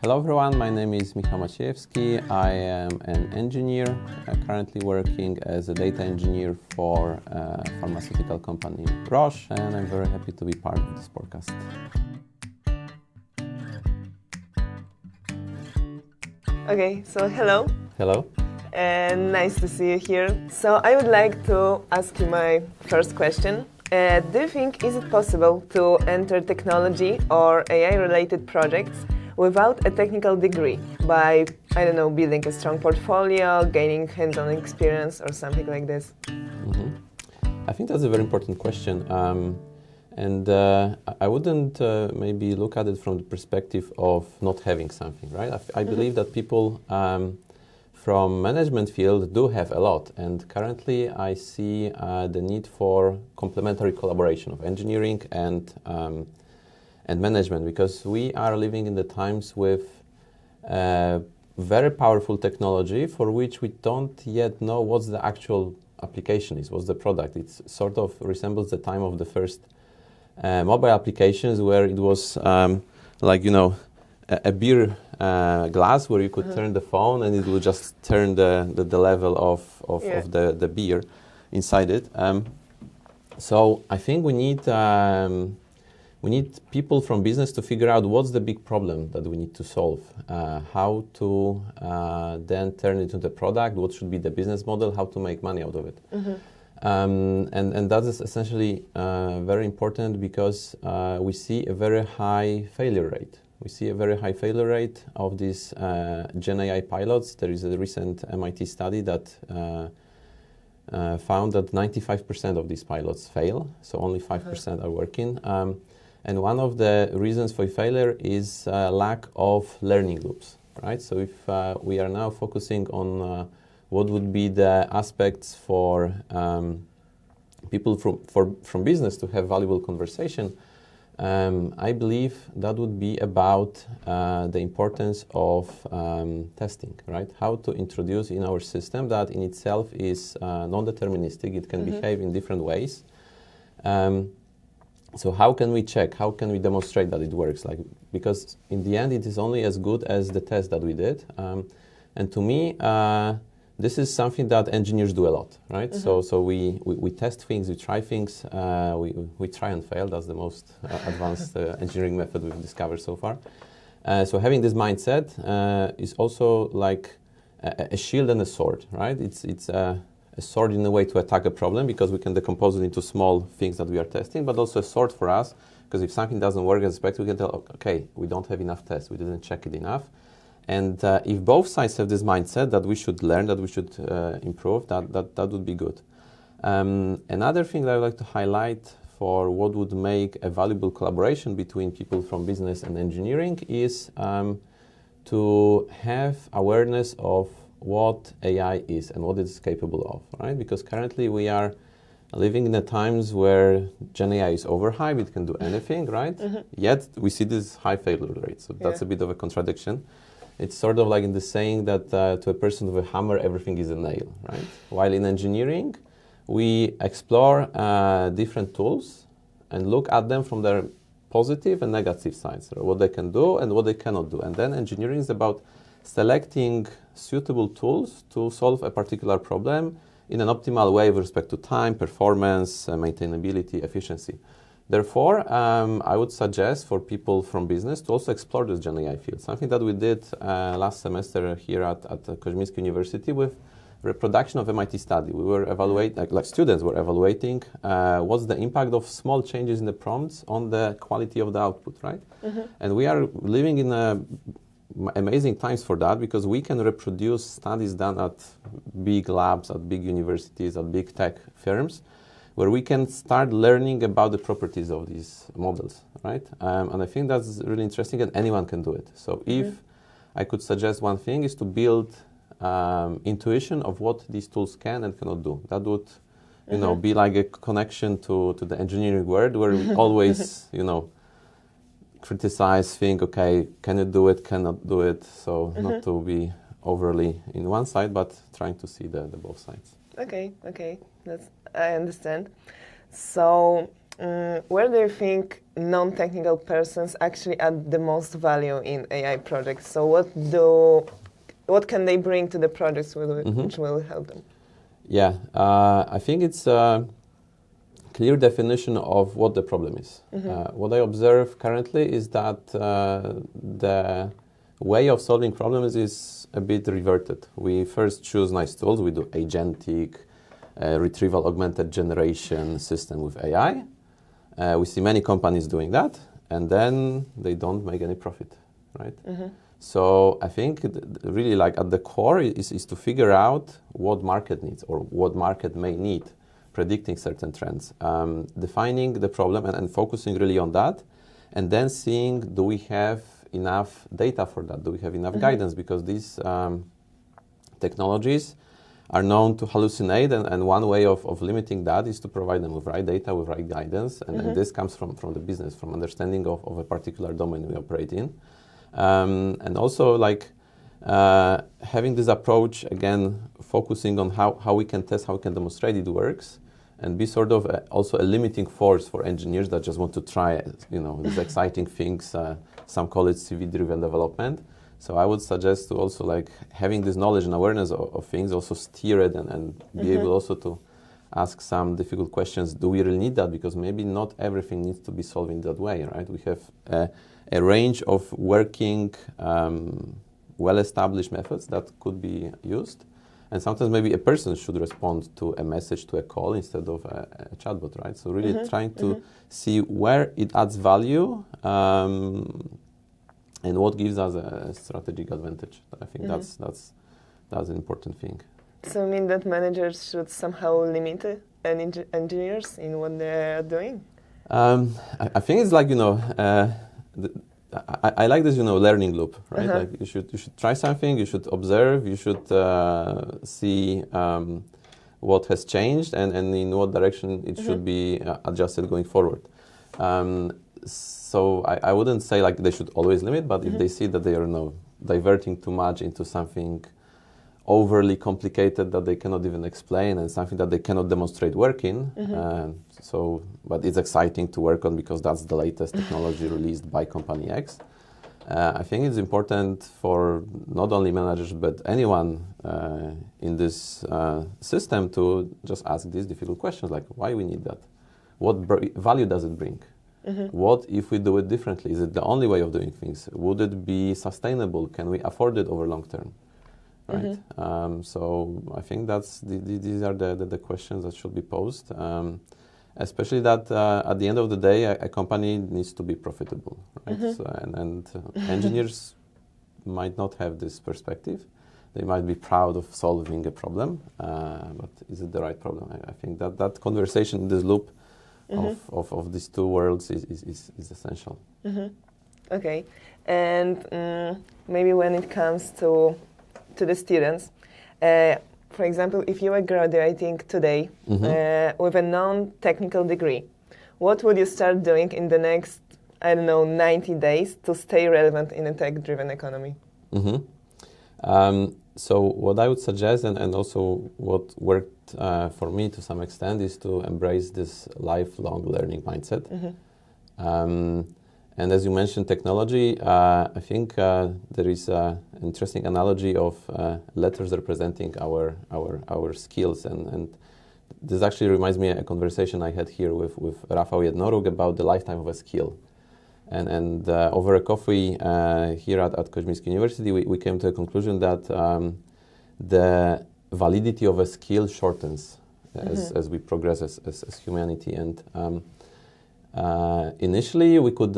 Hello everyone, my name is Michał Maciejewski. I am an engineer, currently working as a data engineer for a pharmaceutical company, Roche, and I'm very happy to be part of this podcast. Okay, so hello. Hello. And nice to see you here. So I would like to ask you my first question. Do you think is it possible to enter technology or AI-related projects without a technical degree by, I don't know, building a strong portfolio, gaining hands-on experience or something like this? Mm-hmm. I think that's a very important question. I wouldn't maybe look at it from the perspective of not having something, right? I believe that people from management field do have a lot, and currently I see the need for complementary collaboration of engineering and management, because we are living in the times with very powerful technology for which we don't yet know what's the actual application is, what's the product. It sort of resembles the time of the first mobile applications, where it was a beer glass where you could turn the phone and it would just turn the level of the beer inside it. So I think we need people from business to figure out what's the big problem that we need to solve, how to then turn it into a product, what should be the business model, how to make money out of it. And that is essentially very important, because we see a very high failure rate. We see a very high failure rate of these Gen AI pilots. There is a recent MIT study that found that 95% of these pilots fail, so only 5% are working. And one of the reasons for failure is lack of learning loops, right? So if we are now focusing on what would be the aspects for people from business to have valuable conversation, I believe that would be about the importance of testing, right? How to introduce in our system that in itself is non-deterministic. It can behave in different ways. So how can we check? How can we demonstrate that it works? Because in the end, it is only as good as the test that we did. And to me, this is something that engineers do a lot, right? So we test things, we try things, we try and fail. That's the most advanced engineering method we've discovered so far. So having this mindset is also like a shield and a sword, right? It's a sword in a way to attack a problem, because we can decompose it into small things that we are testing, but also a sword for us, because if something doesn't work as expected, we can tell, okay, we don't have enough tests, we didn't check it enough. And if both sides have this mindset that we should learn, that we should improve, that would be good. Another thing that I would like to highlight for what would make a valuable collaboration between people from business and engineering is to have awareness of what AI is and what it's capable of, right? Because currently we are living in the times where Gen AI is overhyped, it can do anything, right? Yet we see this high failure rate, so that's a bit of a contradiction. It's sort of like in the saying that to a person with a hammer, everything is a nail, right? While in engineering, we explore different tools and look at them from their positive and negative sides, so what they can do and what they cannot do. And then engineering is about selecting suitable tools to solve a particular problem in an optimal way with respect to time, performance, maintainability, efficiency. Therefore, I would suggest for people from business to also explore this Gen AI field. Something that we did last semester here at Koźmiński University with reproduction of MIT study. We were evaluating, like students were evaluating what's the impact of small changes in the prompts on the quality of the output, right? And we are living in amazing times for that, because we can reproduce studies done at big labs, at big universities, at big tech firms, where we can start learning about the properties of these models, right? And I think that's really interesting, and anyone can do it. So if I could suggest one thing, is to build intuition of what these tools can and cannot do. That would, be like a connection to the engineering world, where we always, criticize, think, okay, can you do it, cannot do it? So not to be overly in one side, but trying to see the both sides. Okay, I understand. So where do you think non-technical persons actually add the most value in AI projects? So what can they bring to the projects which will help them? Yeah, I think it's a clear definition of what the problem is. What I observe currently is that the way of solving problems is a bit reverted. We first choose nice tools. We do agentic, retrieval augmented generation system with AI. We see many companies doing that, and then they don't make any profit, right? So I think really like at the core is to figure out what market needs or what market may need, predicting certain trends, defining the problem and focusing really on that, and then seeing, do we have enough data for that? Do we have enough guidance? Because these technologies are known to hallucinate, and one way of limiting that is to provide them with right data, with right guidance, and this comes from the business, from understanding of a particular domain we operate in. And also like having this approach, again, focusing on how we can test, how we can demonstrate it works, and be sort of also a limiting force for engineers that just want to try, these exciting things. Some call it CV-driven development. So I would suggest to also like having this knowledge and awareness of things, also steer it and be able also to ask some difficult questions. Do we really need that? Because maybe not everything needs to be solved in that way, right? We have a range of working, well-established methods that could be used. And sometimes maybe a person should respond to a message, to a call, instead of a chatbot, right? So really trying to see where it adds value and what gives us a strategic advantage. I think that's an important thing. So you mean that managers should somehow limit engineers in what they're doing? I think it's like, I like this, learning loop, right? Like you should try something, you should observe, you should see what has changed and in what direction it should be adjusted going forward. So I wouldn't say like they should always limit, but if they see that they are diverting too much into something overly complicated that they cannot even explain and something that they cannot demonstrate working, but it's exciting to work on because that's the latest technology released by company X. I think it's important for not only managers but anyone in this system to just ask these difficult questions like why we need that, what value does it bring, what if we do it differently, is it the only way of doing things, would it be sustainable, can we afford it over long term, right? So I think these are the questions that should be posed. Especially that at the end of the day, a company needs to be profitable, right? So, and engineers might not have this perspective. They might be proud of solving a problem, but is it the right problem? I think that conversation in this loop of these two worlds is essential. Okay, and maybe when it comes to the students, for example, if you are graduating today with a non-technical degree, what would you start doing in the next, 90 days to stay relevant in a tech-driven economy? So what I would suggest, and also what worked for me to some extent, is to embrace this lifelong learning mindset. And as you mentioned, technology, I think there is an interesting analogy of letters representing our skills. And this actually reminds me of a conversation I had here with Rafał Jednoruk about the lifetime of a skill. And over a coffee here at Koźmiński University, we came to a conclusion that the validity of a skill shortens as we progress as humanity. And initially, we could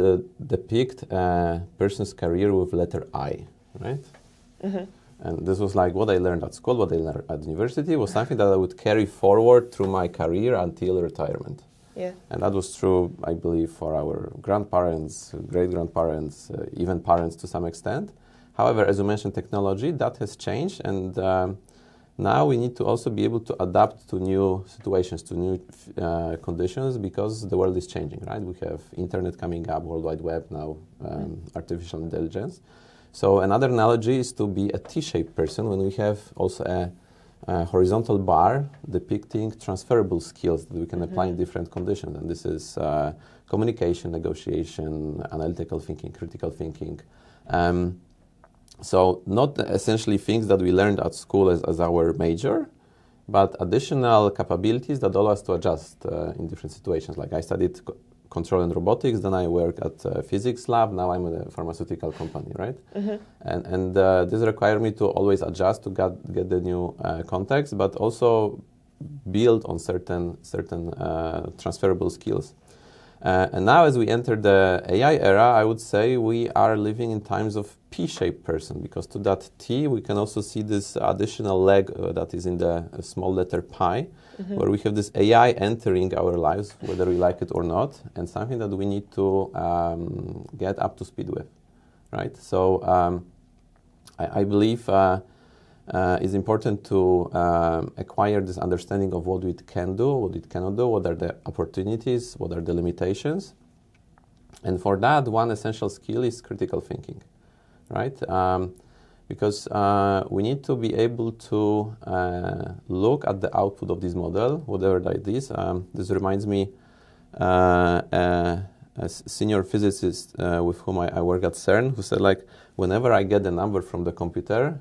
depict a person's career with letter I, right? And this was like what I learned at school, what I learned at university was something that I would carry forward through my career until retirement. Yeah. And that was true, I believe, for our grandparents, great-grandparents, even parents to some extent. However, as you mentioned, technology, that has changed, and now we need to also be able to adapt to new situations, to new conditions, because the world is changing, right? We have internet coming up, World Wide Web now, artificial intelligence. So another analogy is to be a T-shaped person when we have also horizontal bar depicting transferable skills that we can apply in different conditions. And this is communication, negotiation, analytical thinking, critical thinking. So not essentially things that we learned at school as our major, but additional capabilities that allow us to adjust in different situations. Like I studied control and robotics, then I work at a physics lab, now I'm in a pharmaceutical company, right? And this requires me to always adjust to get the new context, but also build on certain transferable skills. And now as we enter the AI era, I would say we are living in times of P-shaped person, because to that T we can also see this additional leg that is in the small letter pi, where we have this AI entering our lives, whether we like it or not, and something that we need to get up to speed with, right? So I believe it's important to acquire this understanding of what it can do, what it cannot do, what are the opportunities, what are the limitations. And for that, one essential skill is critical thinking, right? Because we need to be able to look at the output of this model, whatever that is. This reminds me a senior physicist with whom I work at CERN, who said, like, whenever I get a number from the computer,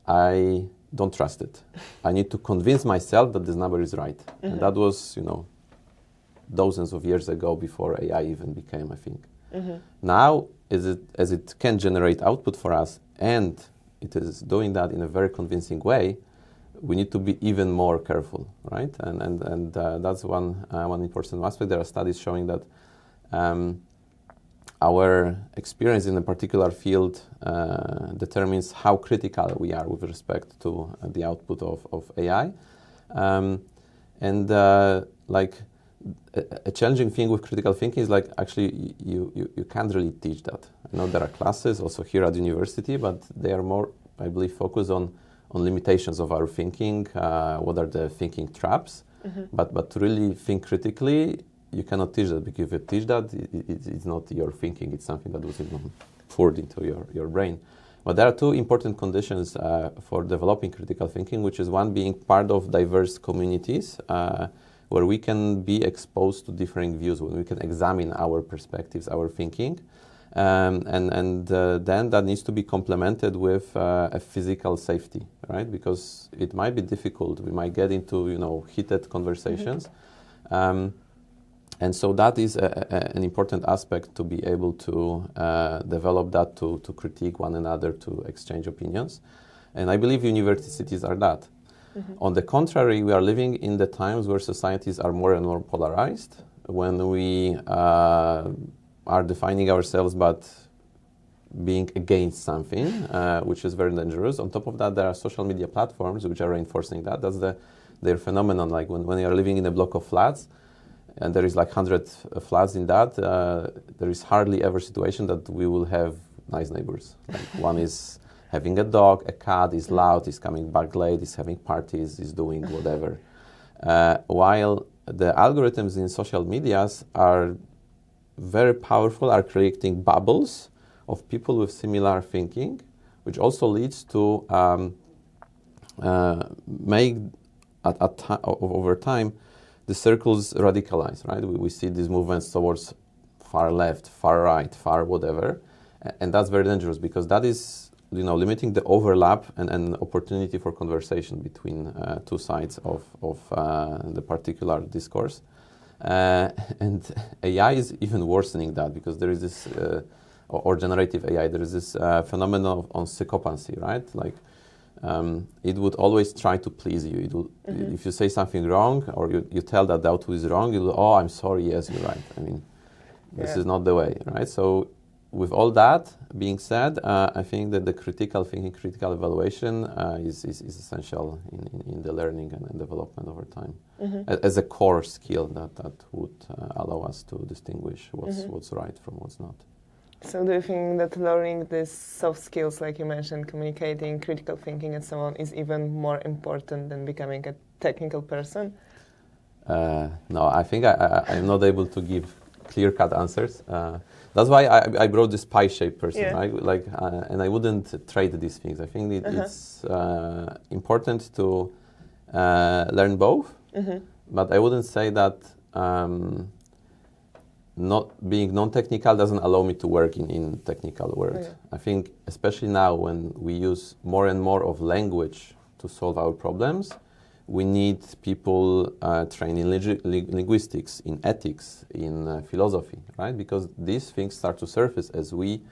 I don't trust it. I need to convince myself that this number is right. And that was, dozens of years ago, before AI even became a thing. Now, as it can generate output for us, and it is doing that in a very convincing way, we need to be even more careful, right? And that's one important aspect. There are studies showing that our experience in a particular field determines how critical we are with respect to the output of AI. A challenging thing with critical thinking is, like, actually you can't really teach that. I know there are classes also here at university, but they are more, I believe, focused on limitations of our thinking, what are the thinking traps. But to really think critically, you cannot teach that, because if you teach that, it's not your thinking, it's something that was poured into your brain. But there are two important conditions for developing critical thinking, which is one, being part of diverse communities, where we can be exposed to differing views, when we can examine our perspectives, our thinking. Then that needs to be complemented with a physical safety, right? Because it might be difficult. We might get into, heated conversations. And so that is an important aspect, to be able to develop that, to critique one another, to exchange opinions. And I believe universities are that. On the contrary, we are living in the times where societies are more and more polarized, when we are defining ourselves but being against something, which is very dangerous. On top of that, there are social media platforms which are reinforcing that. That's their phenomenon. Like when you are living in a block of flats, and there is like 100 flats in that, there is hardly ever situation that we will have nice neighbors. Like one is having a dog, a cat, is loud, is coming back late, is having parties, is doing whatever. While the algorithms in social medias are very powerful, are creating bubbles of people with similar thinking, which also leads to make over time the circles radicalize, right? We see these movements towards far left, far right, far whatever, and that's very dangerous, because that is limiting the overlap and opportunity for conversation between two sides of the particular discourse. And AI is even worsening that, because there is this, or generative AI, there is this phenomenon on psychopathy, right? Like it would always try to please you. It will, if you say something wrong, or you tell that the output is wrong, it will, oh, I'm sorry, yes, you're right. I mean, this is not the way, right? So with all that being said, I think that the critical thinking, critical evaluation is essential in the learning and development over time, as a core skill that would allow us to distinguish what's right from what's not. So do you think that learning these soft skills, like you mentioned, communicating, critical thinking and so on, is even more important than becoming a technical person? No, I think I'm not able to give clear-cut answers. That's why I brought this pie-shaped person, Yeah. right? Like, and I wouldn't trade these things. I think it's important to learn both, but I wouldn't say that not being non-technical doesn't allow me to work in technical world. Yeah. I think especially now when we use more and more of language to solve our problems, we need people trained in linguistics, in ethics, in philosophy, right? Because these things start to surface as we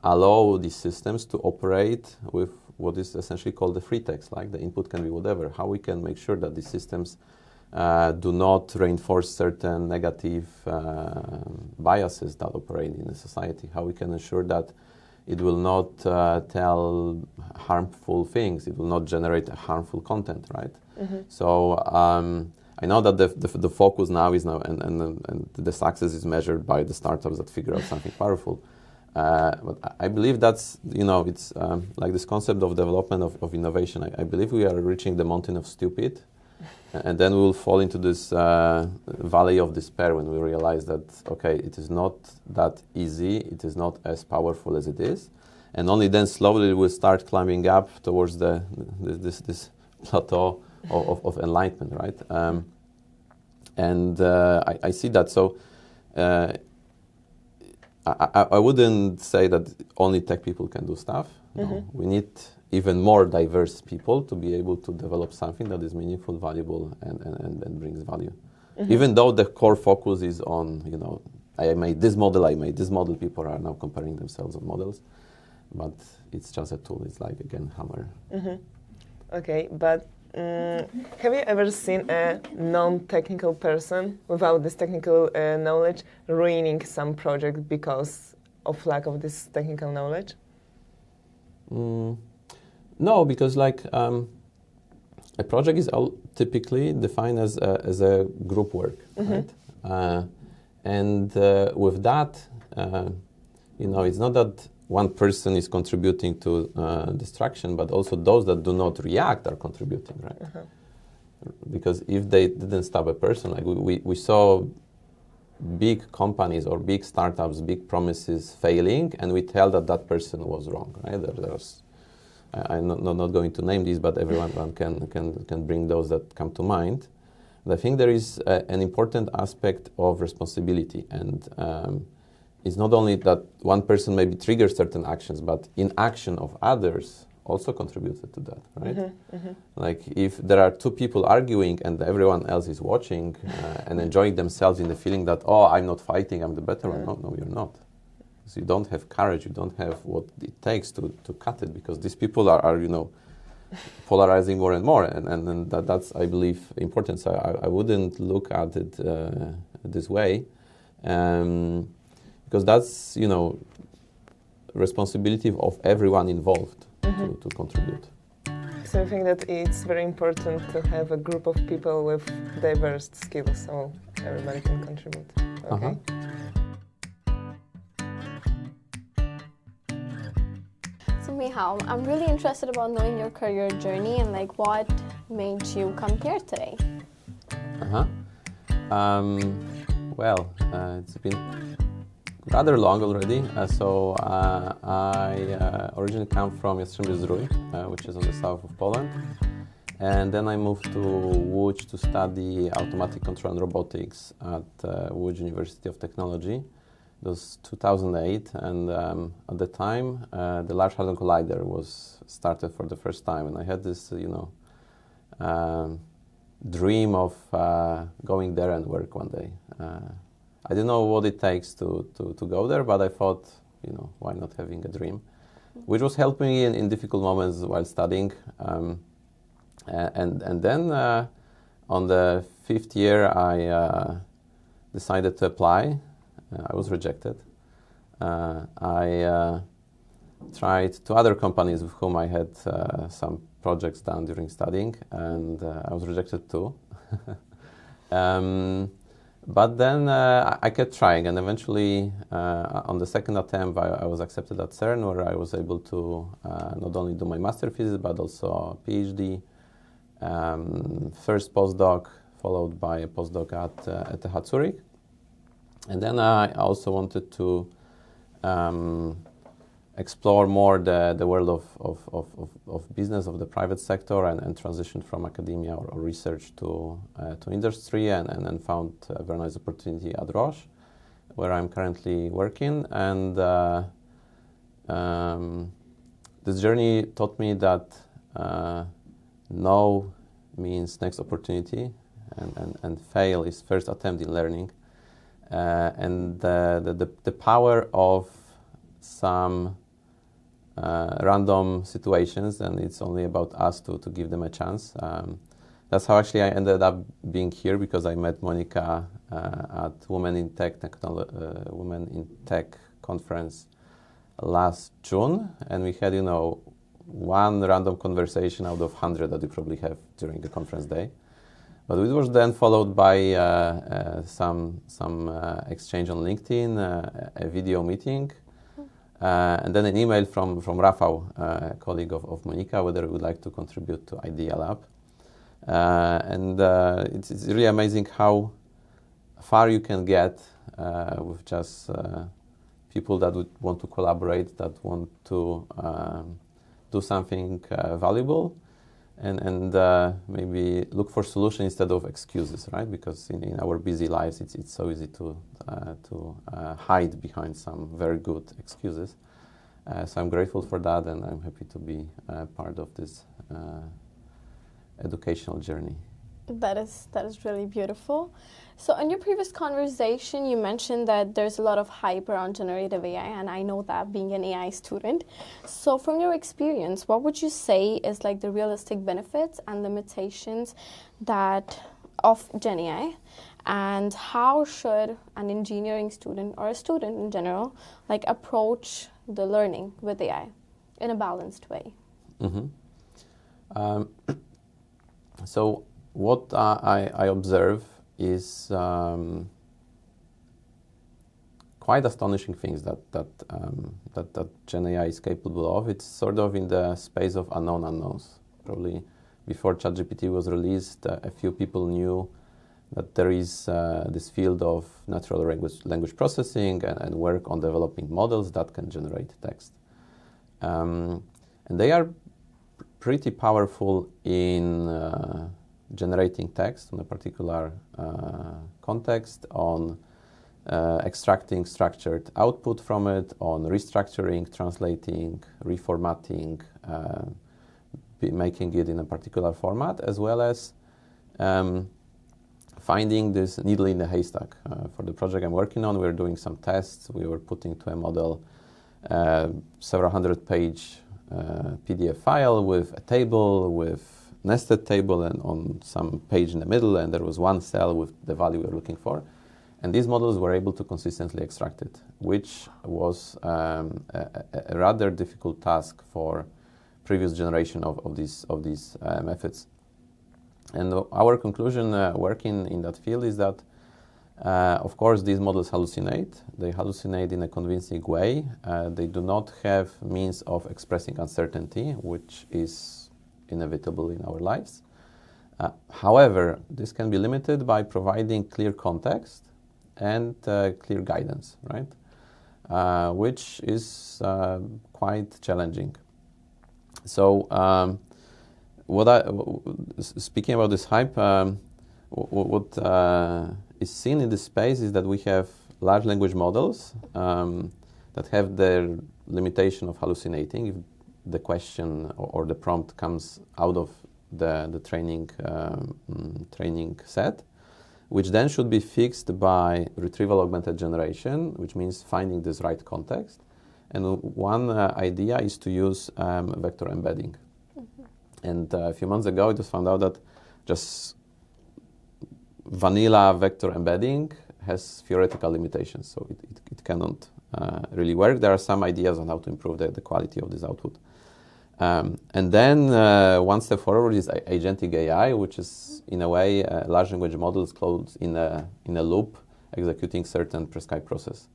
allow these systems to operate with what is essentially called the free text, like the input can be whatever. How we can make sure that these systems do not reinforce certain negative biases that operate in a society. How we can ensure that it will not tell harmful things. It will not generate harmful content, right? So I know that the focus now is and the success is measured by the startups that figure out something powerful. But I believe that's, it's like this concept of development of innovation. I believe we are reaching the mountain of stupid. And then we will fall into this valley of despair when we realize that, okay, it is not that easy, it is not as powerful as it is. And only then slowly we'll start climbing up towards this plateau of enlightenment, right? I see that. So I wouldn't say that only tech people can do stuff. No, we need even more diverse people to be able to develop something that is meaningful, valuable, and brings value. Even though the core focus is on, I made this model, people are now comparing themselves on models, but it's just a tool. It's like, again, hammer. Okay, but have you ever seen a non-technical person without this technical knowledge ruining some project because of lack of this technical knowledge? No, because a project is typically defined as a group work, right? And with that, it's not that one person is contributing to destruction, but also those that do not react are contributing, right? Because if they didn't stop a person, like we saw big companies or big startups, big promises failing, and we tell that person was wrong, right? I'm not going to name these, but everyone can bring those that come to mind. And I think there is an important aspect of responsibility, and it's not only that one person maybe triggers certain actions, but inaction of others also contributed to that, right? Like if there are two people arguing and everyone else is watching and enjoying themselves in the feeling that, oh, I'm not fighting, I'm the better one. No, you're not. So you don't have courage, you don't have what it takes to cut it, because these people are polarizing more and more, and that's, I believe, important. So I wouldn't look at it this way, because that's, responsibility of everyone involved to contribute. So I think that it's very important to have a group of people with diverse skills, so everybody can contribute. Okay. So Michał, I'm really interested about knowing your career journey and what made you come here today. It's been rather long already. I originally come from Zürich, which is on the south of Poland. And then I moved to Łódź to study automatic control and robotics at Łódź University of Technology. It was 2008, and at the time, the Large Hadron Collider was started for the first time, and I had this, dream of going there and work one day. I didn't know what it takes to go there, but I thought, why not having a dream, which was helping me in difficult moments while studying. And then on the 5th year, I decided to apply. I was rejected. I tried 2 other companies with whom I had some projects done during studying, and I was rejected too. But then I kept trying, and eventually on the 2nd attempt I was accepted at CERN, where I was able to not only do my master thesis but also a PhD, first postdoc followed by a postdoc at ETH Zürich. And then I also wanted to explore more the world of business, of the private sector, and transition from academia or research to industry, and then found a very nice opportunity at Roche, where I'm currently working. And this journey taught me that no means next opportunity, and fail is first attempt in learning. And the power of some random situations, and it's only about us to give them a chance. That's how actually I ended up being here, because I met Monica at Women in Tech conference last June, and we had, one random conversation out of 100 that we probably have during the conference day. But it was then followed by some exchange on LinkedIn, a video meeting, and then an email from Rafał, a colleague of Monica, whether we would like to contribute to Idea Lab. And it's really amazing how far you can get with just people that would want to collaborate, that want to do something valuable, and maybe look for solutions instead of excuses, right? Because in our busy lives, it's so easy to hide behind some very good excuses. So I'm grateful for that, and I'm happy to be part of this educational journey. That is really beautiful. So in your previous conversation, you mentioned that there's a lot of hype around generative AI, and I know that being an AI student. So from your experience, what would you say is like the realistic benefits and limitations of Gen AI? And how should an engineering student or a student in general approach the learning with AI in a balanced way? Mm-hmm. So what I observe is quite astonishing things that Gen AI is capable of. It's sort of in the space of unknown unknowns. Probably before ChatGPT was released, a few people knew that there is this field of natural language processing and work on developing models that can generate text. And they are pretty powerful in generating text on a particular context, on extracting structured output from it, on restructuring, translating, reformatting, making it in a particular format, as well as finding this needle in the haystack. For the project I'm working on, we're doing some tests. We were putting to a model several hundred-page PDF file with a table, with nested table, and on some page in the middle, and there was one cell with the value we were looking for. And these models were able to consistently extract it, which was a rather difficult task for previous generation of these methods. And our conclusion working in that field is that, of course, these models hallucinate. They hallucinate in a convincing way. They do not have means of expressing uncertainty, which is inevitable in our lives. However, this can be limited by providing clear context and clear guidance, right? Which is quite challenging. So, speaking about this hype, what is seen in this space is that we have large language models that have their limitation of hallucinating if the question or the prompt comes out of the training set, which then should be fixed by retrieval augmented generation, which means finding this right context. And one idea is to use vector embedding. Mm-hmm. And a few months ago, it was found out that just vanilla vector embedding has theoretical limitations, so it cannot really work. There are some ideas on how to improve the quality of this output. And then one step forward is agentic AI, which is in a way large language models closed in a loop executing certain prescribed process.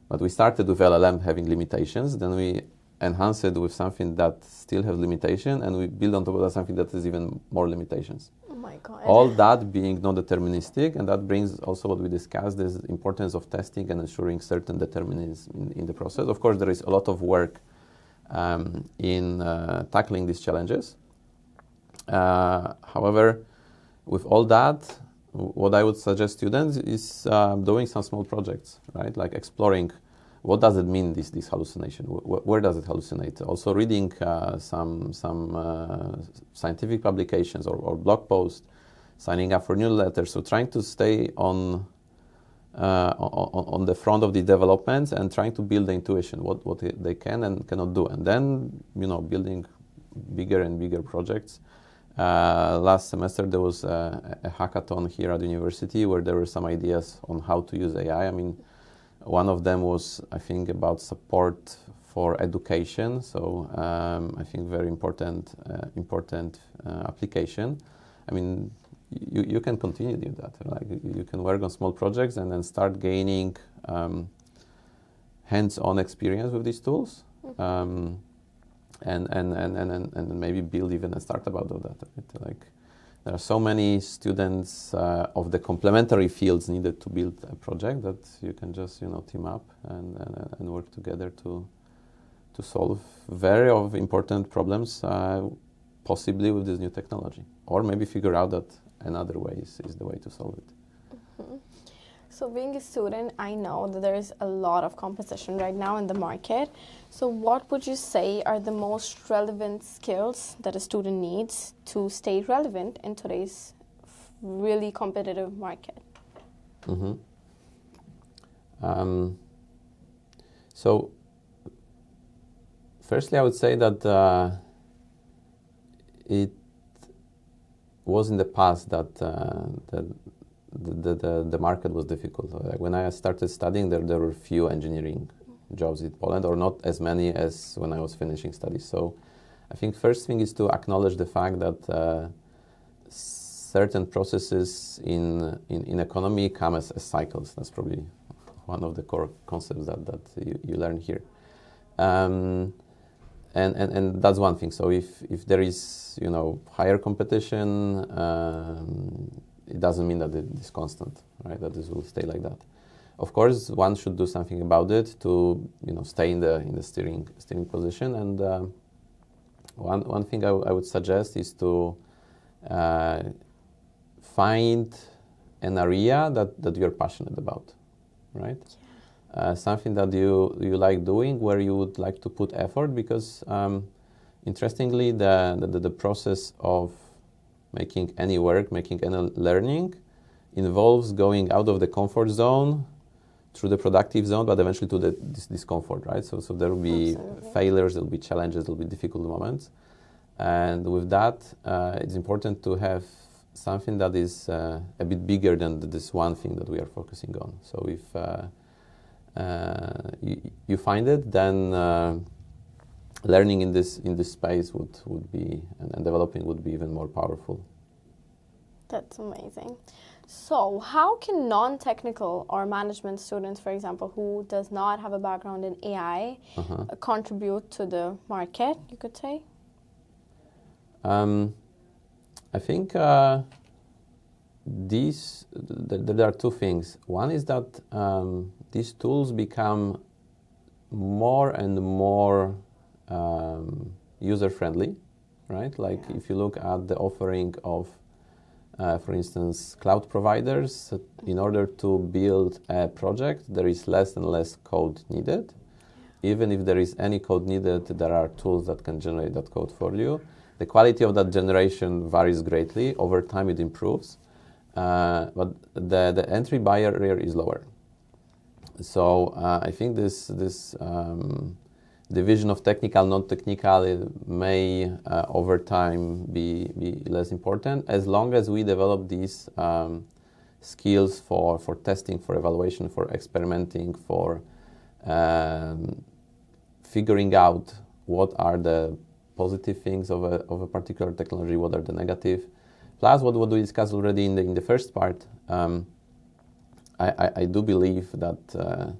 But we started with LLM having limitations, then we enhance it with something that still has limitation, and we build on top of that something that has even more limitations. Mm-hmm. my God. All that being non-deterministic, and that brings also what we discussed, is the importance of testing and ensuring certain determinism in the process. Of course, there is a lot of work in tackling these challenges. However, with all that, what I would suggest students is doing some small projects, right? Like exploring what does it mean, this hallucination? Where does it hallucinate? Also reading some scientific publications or blog posts, signing up for newsletters. So trying to stay on the front of the developments and trying to build the intuition, what they can and cannot do. And then, building bigger and bigger projects. Last semester there was a hackathon here at the university where there were some ideas on how to use AI. I mean, one of them was, I think, about support for education. So I think very important application. I mean, you can continue doing that. Like you can work on small projects and then start gaining hands-on experience with these tools. And maybe build even a startup out of that. Right? Like there are so many students of the complementary fields needed to build a project that you can just team up and work together to solve very important problems, possibly with this new technology, or maybe figure out that another way is the way to solve it. Mm-hmm. So being a student, I know that there is a lot of competition right now in the market. So what would you say are the most relevant skills that a student needs to stay relevant in today's really competitive market? Mm-hmm. So firstly, I would say that it was in the past that the market was difficult. Like when I started studying, there were few engineering jobs in Poland, or not as many as when I was finishing studies. So I think first thing is to acknowledge the fact that certain processes in economy come as cycles. That's probably one of the core concepts that you learn here. And that's one thing. So if there is higher competition, it doesn't mean that it is constant, right? That this will stay like that. Of course, one should do something about it to stay in the steering position. And one thing I would suggest is to find an area that you're passionate about, right? Something that you like doing, where you would like to put effort, because interestingly, the process of making any work, making any learning, involves going out of the comfort zone through the productive zone, but eventually to this discomfort, right? So there will be failures, there will be challenges, there will be difficult moments. And with that, it's important to have something that is a bit bigger than this one thing that we are focusing on. So if you find it, then learning in this space would be, and developing would be even more powerful. That's amazing. So how can non-technical or management students, for example, who does not have a background in AI, contribute to the market, you could say? I think there are two things. One is that these tools become more and more user-friendly, right? Like if you look at the offering of, for instance, cloud providers, in order to build a project, there is less and less code needed. Even if there is any code needed, there are tools that can generate that code for you. The quality of that generation varies greatly. Over time, it improves, but the entry barrier is lower. So I think this division of technical, non-technical may over time be less important, as long as we develop these skills for testing, for evaluation, for experimenting, for figuring out what are the positive things of a particular technology, what are the negative. Plus, what we discussed already in the first part, I do believe that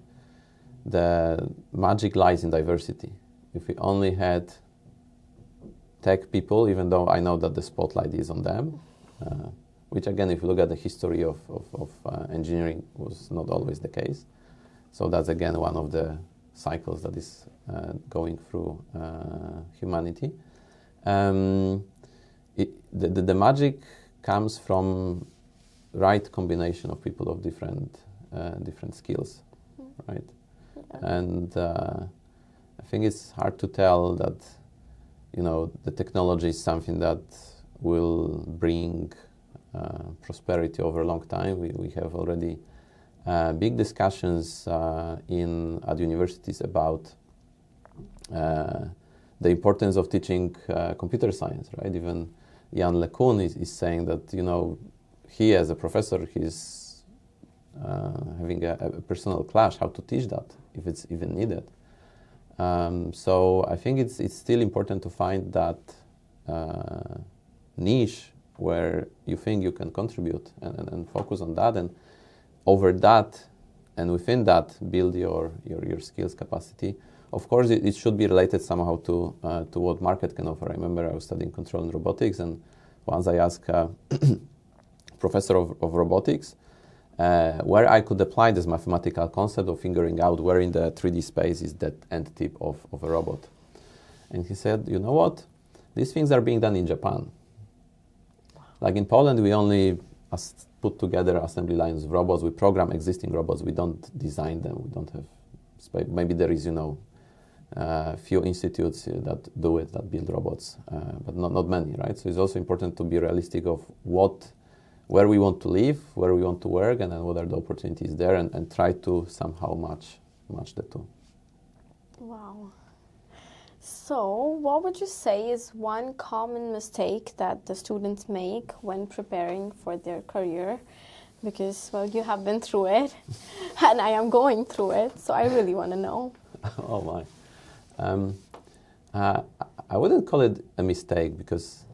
the magic lies in diversity. If we only had tech people, even though I know that the spotlight is on them, which again, if you look at the history of engineering, was not always the case. So that's again one of the cycles that is going through humanity. The magic comes from right combination of people of different skills, right? Yeah. And I think it's hard to tell that, the technology is something that will bring prosperity over a long time. We have already big discussions at universities about the importance of teaching computer science, right? Even Jan LeCun is saying that, he as a professor, he's having a personal clash how to teach that, if it's even needed. So I think it's still important to find that niche where you think you can contribute and focus on that, and over that and within that build your skills capacity. Of course, it should be related somehow to what market can offer. I remember I was studying control and robotics, and once I asked a professor of robotics where I could apply this mathematical concept of figuring out where in the 3D space is that end tip of a robot. And he said, you know what? These things are being done in Japan. Like in Poland, we only put together assembly lines of robots. We program existing robots. We don't design them. We don't have space. Maybe there is, few institutes that do it, that build robots, but not many, right? So it's also important to be realistic of where we want to live, where we want to work, and then what are the opportunities there, and try to somehow match the two. Wow. So what would you say is one common mistake that the students make when preparing for their career? Because, well, you have been through it, and I am going through it, so I really want to know. Oh, my. I wouldn't call it a mistake, because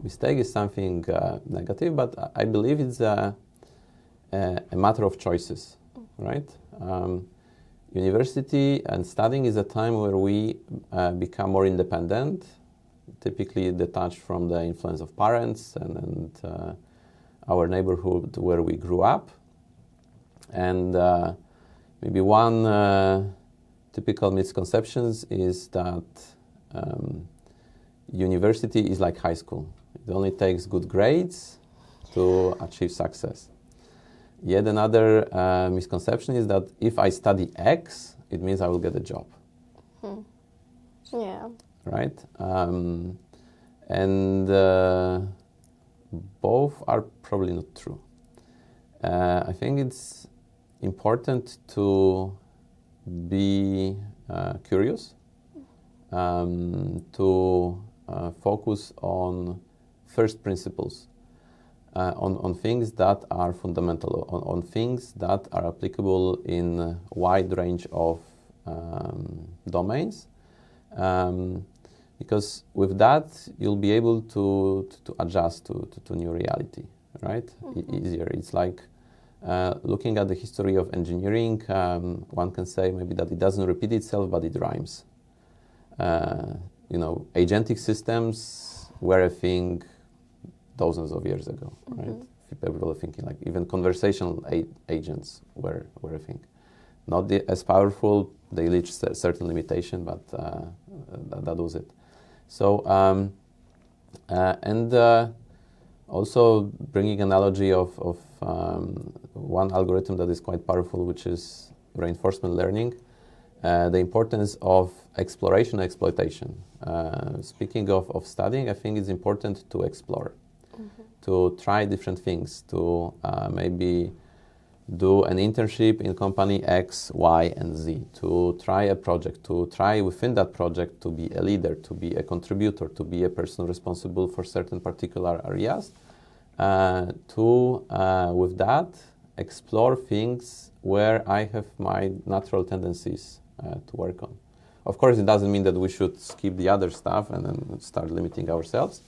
mistake is something negative, but I believe it's a matter of choices, right? University and studying is a time where we become more independent, typically detached from the influence of parents and our neighborhood where we grew up. And maybe one typical misconceptions is that university is like high school. It only takes good grades to achieve success. Yet another misconception is that if I study X, it means I will get a job. Yeah. Right? And both are probably not true. I think it's important to be curious, to focus on first principles, on things that are fundamental, on things that are applicable in a wide range of domains, because with that you'll be able to adjust to new reality, right? Easier. It's like looking at the history of engineering, one can say maybe that it doesn't repeat itself, but it rhymes. Agentic systems were a thing thousands of years ago, right? People are thinking like even conversational agents were a thing. Not as powerful, they reached a certain limitation, but that was it. So, also bringing analogy of one algorithm that is quite powerful, which is reinforcement learning, the importance of exploration and exploitation. Speaking of studying, I think it's important to explore, to try different things, to maybe do an internship in company X, Y, and Z, to try a project, to try within that project to be a leader, to be a contributor, to be a person responsible for certain particular areas, with that, explore things where I have my natural tendencies to work on. Of course, it doesn't mean that we should skip the other stuff and then start limiting ourselves.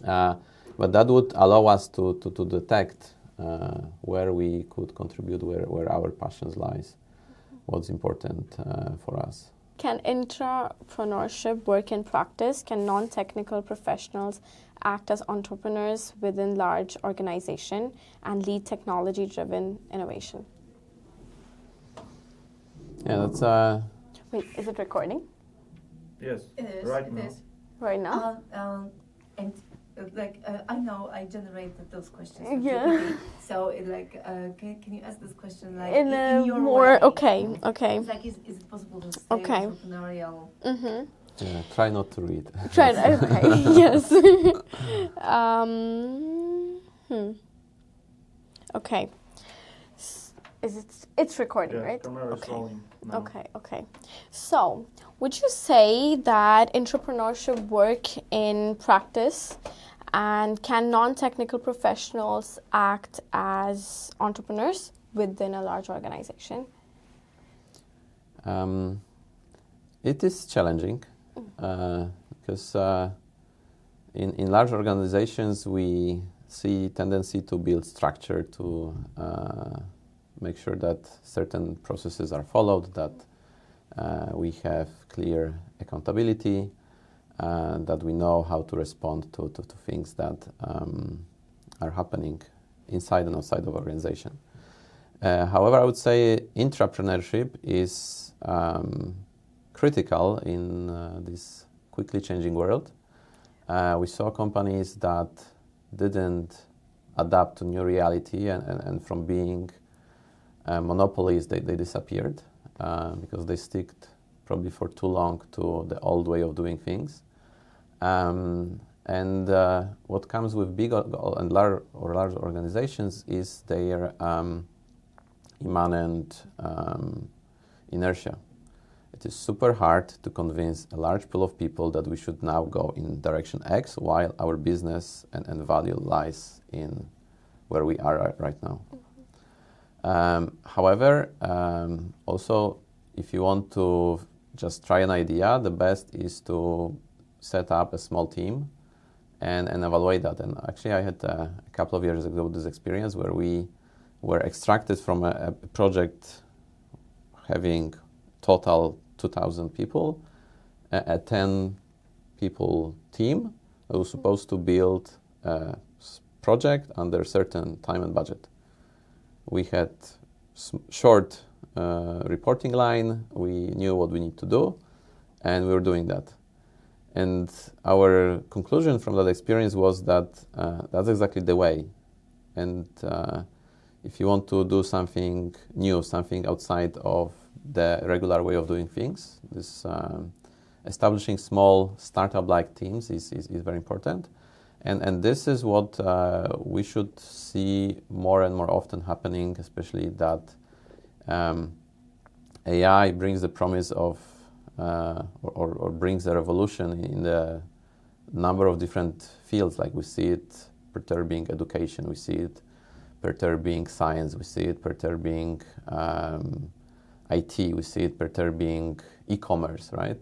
But that would allow us to detect where we could contribute, where our passions lies, what's important for us. Can intrapreneurship work in practice? Can non-technical professionals act as entrepreneurs within large organization and lead technology-driven innovation? Yeah, that's Wait, is it recording Yes, It is. right It now. is. right now? And I know I generated those questions. for Yeah. GPT. So can you ask this question In a your more way? okay. It's like, is it possible to stay Okay. entrepreneurial? Mm-hmm. yeah, try not to read. Try it. Okay. Yes. Okay. Is it? It's recording, Yeah, right? camera is Okay. rolling now. Okay. So, would you say that entrepreneurship work in practice, and can non-technical professionals act as entrepreneurs within a large organization? It is challenging because in large organizations we see tendency to build structure to make sure that certain processes are followed, that we have clear accountability, that we know how to respond to things that are happening inside and outside of organization. However, I would say intrapreneurship is critical in this quickly changing world. We saw companies that didn't adapt to new reality and from being monopolies, they disappeared because they sticked probably for too long to the old way of doing things. And what comes with big and large organizations is their immanent inertia. It is super hard to convince a large pool of people that we should now go in direction X while our business and value lies in where we are right now. However, also, if you want to just try an idea, the best is to set up a small team and evaluate that. And actually, I had a couple of years ago this experience where we were extracted from a project having total 2,000 people, a 10 people team that was supposed to build a project under a certain time and budget. We had short reporting line, we knew what we need to do, and we were doing that. And our conclusion from that experience was that that's exactly the way. And if you want to do something new, something outside of the regular way of doing things, this establishing small startup-like teams is very important. And this is what we should see more and more often happening, especially that AI brings the promise of or brings a revolution in the number of different fields. Like we see it perturbing education, we see it perturbing science, we see it perturbing IT, we see it perturbing e-commerce, right?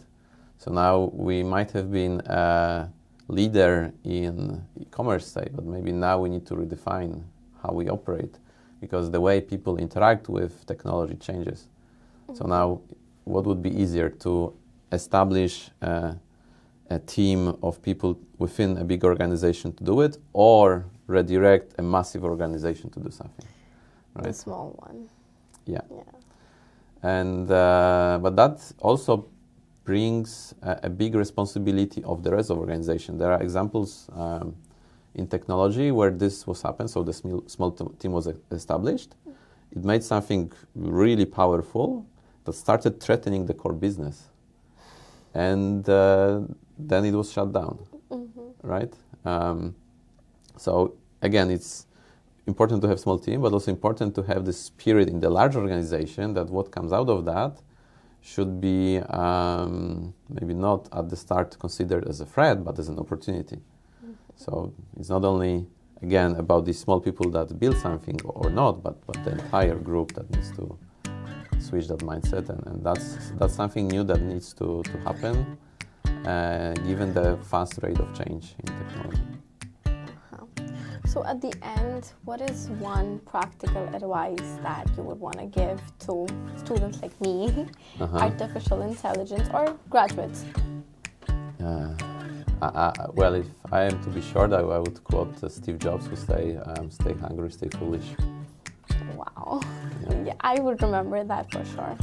So now we might have been a leader in e-commerce, say, but maybe now we need to redefine how we operate because the way people interact with technology changes. Mm-hmm. So now what would be easier, to establish a team of people within a big organization to do it, or redirect a massive organization to do something? Right? The small one. Yeah. And but that also brings a big responsibility of the rest of the organization. There are examples in technology where this was happened. So the small team was established. It made something really powerful that started threatening the core business. And then it was shut down, right? So again, it's important to have small team, but also important to have the spirit in the large organization that what comes out of that should be maybe not at the start considered as a threat, but as an opportunity. Mm-hmm. So it's not only, again, about these small people that build something or not, but the entire group that needs to switch that mindset, and that's something new that needs to happen, given the fast rate of change in technology. So at the end, what is one practical advice that you would want to give to students like me, artificial intelligence, or graduates? Well, if I am to be short, I would quote Steve Jobs, who say, "Stay hungry, stay foolish." Wow. Yeah, I would remember that for sure.